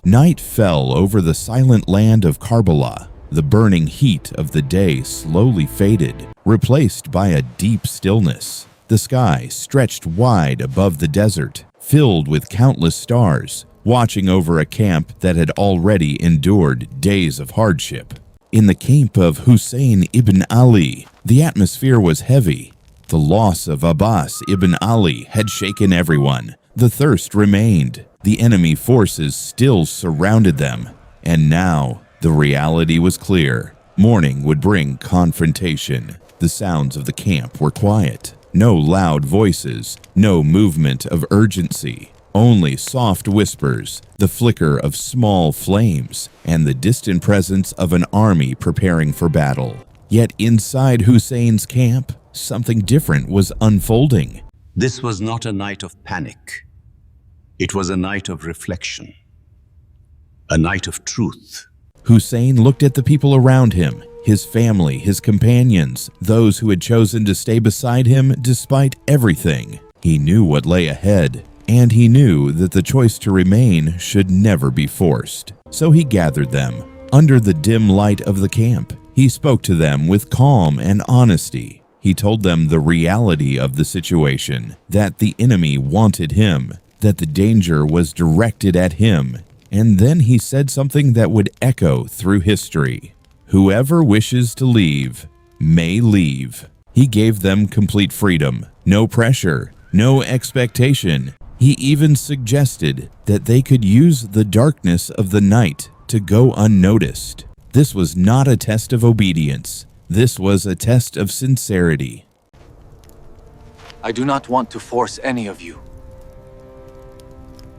Night fell over the silent land of Karbala. The burning heat of the day slowly faded, replaced by a deep stillness. The sky stretched wide above the desert, filled with countless stars, watching over a camp that had already endured days of hardship. In the camp of Husayn ibn Ali, the atmosphere was heavy. The loss of Abbas ibn Ali had shaken everyone. The thirst remained. The enemy forces still surrounded them. And now, the reality was clear. Morning would bring confrontation. The sounds of the camp were quiet. No loud voices, no movement of urgency. Only soft whispers, the flicker of small flames, and the distant presence of an army preparing for battle. Yet inside Husayn's camp, something different was unfolding. This was not a night of panic. It was a night of reflection, a night of truth. Husayn looked at the people around him, his family, his companions, those who had chosen to stay beside him despite everything. He knew what lay ahead, and he knew that the choice to remain should never be forced. So he gathered them under the dim light of the camp. He spoke to them with calm and honesty. He told them the reality of the situation, that the enemy wanted him, that the danger was directed at him. And then he said something that would echo through history. Whoever wishes to leave may leave. He gave them complete freedom, no pressure, no expectation. He even suggested that they could use the darkness of the night to go unnoticed. This was not a test of obedience. This was a test of sincerity. I do not want to force any of you.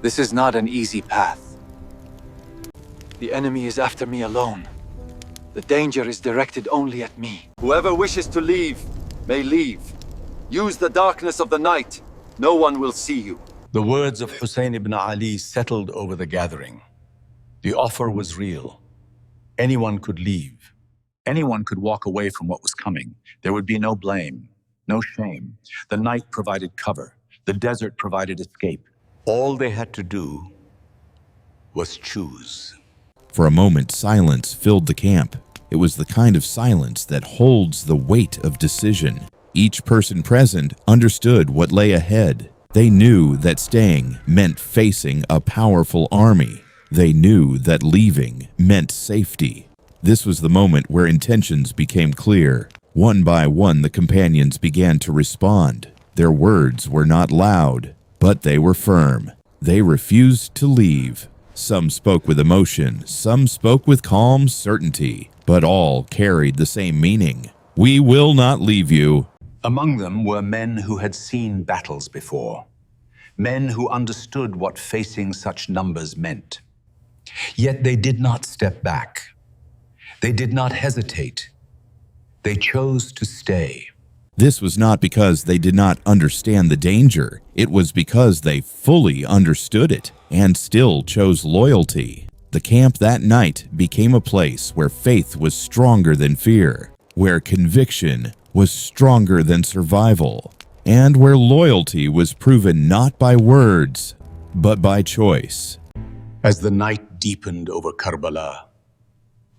This is not an easy path. The enemy is after me alone. The danger is directed only at me. Whoever wishes to leave may leave. Use the darkness of the night. No one will see you. The words of Husayn ibn Ali settled over the gathering. The offer was real. Anyone could leave. Anyone could walk away from what was coming. There would be no blame, no shame. The night provided cover. The desert provided escape. All they had to do was choose. For a moment, silence filled the camp. It was the kind of silence that holds the weight of decision. Each person present understood what lay ahead. They knew that staying meant facing a powerful army. They knew that leaving meant safety. This was the moment where intentions became clear. One by one, the companions began to respond. Their words were not loud, but they were firm. They refused to leave. Some spoke with emotion, some spoke with calm certainty, but all carried the same meaning. We will not leave you. Among them were men who had seen battles before, men who understood what facing such numbers meant. Yet they did not step back. They did not hesitate. They chose to stay. This was not because they did not understand the danger. It was because they fully understood it and still chose loyalty. The camp that night became a place where faith was stronger than fear, where conviction was stronger than survival, and where loyalty was proven not by words, but by choice. As the night deepened over Karbala,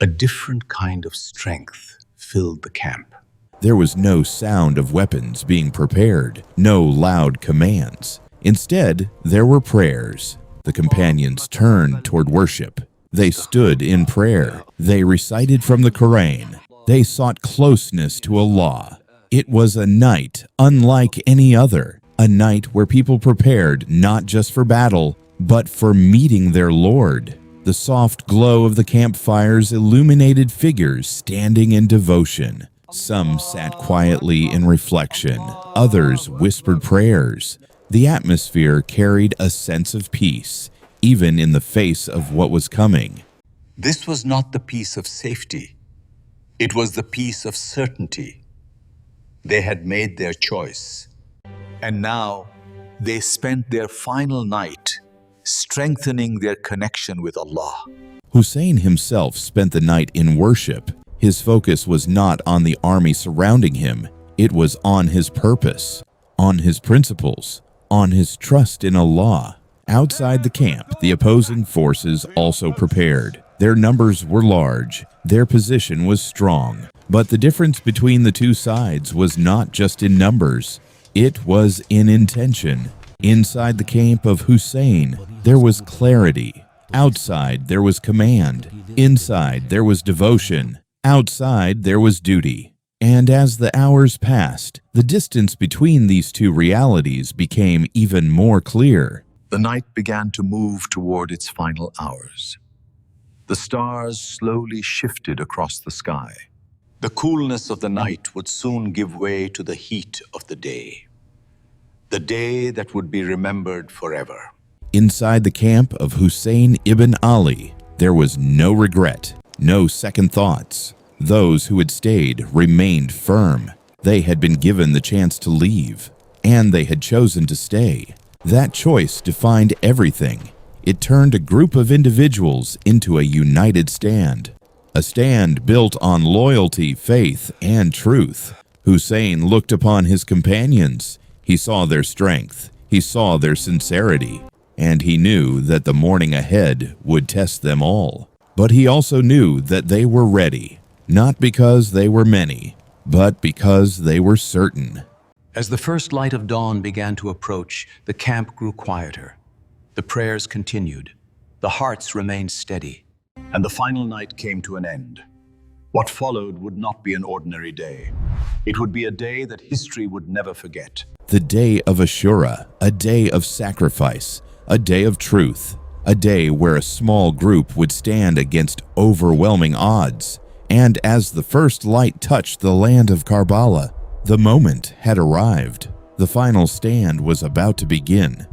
a different kind of strength filled the camp. There was no sound of weapons being prepared, no loud commands. Instead, there were prayers. The companions turned toward worship. They stood in prayer. They recited from the Quran. They sought closeness to Allah. It was a night unlike any other, a night where people prepared not just for battle, but for meeting their Lord. The soft glow of the campfires illuminated figures standing in devotion. Some sat quietly in reflection. Others whispered prayers. The atmosphere carried a sense of peace, even in the face of what was coming. This was not the peace of safety. It was the peace of certainty. They had made their choice. And now they spent their final night strengthening their connection with Allah. Husayn himself spent the night in worship. His focus was not on the army surrounding him. It was on his purpose, on his principles, on his trust in Allah. Outside the camp, the opposing forces also prepared. Their numbers were large, their position was strong, but the difference between the two sides was not just in numbers, it was in intention. Inside the camp of Husayn, there was clarity. Outside, there was command. Inside, there was devotion. Outside, there was duty. And as the hours passed, the distance between these two realities became even more clear. The night began to move toward its final hours. The stars slowly shifted across the sky. The coolness of the night would soon give way to the heat of the day that would be remembered forever. Inside the camp of Husayn ibn Ali, there was no regret, no second thoughts. Those who had stayed remained firm. They had been given the chance to leave, and they had chosen to stay. That choice defined everything. It turned a group of individuals into a united stand. A stand built on loyalty, faith, and truth. Husayn looked upon his companions. He saw their strength. He saw their sincerity. And he knew that the morning ahead would test them all. But he also knew that they were ready, not because they were many, but because they were certain. As the first light of dawn began to approach, the camp grew quieter. The prayers continued. The hearts remained steady. And the final night came to an end. What followed would not be an ordinary day. It would be a day that history would never forget. The day of Ashura, a day of sacrifice, a day of truth, a day where a small group would stand against overwhelming odds. And as the first light touched the land of Karbala, the moment had arrived. The final stand was about to begin.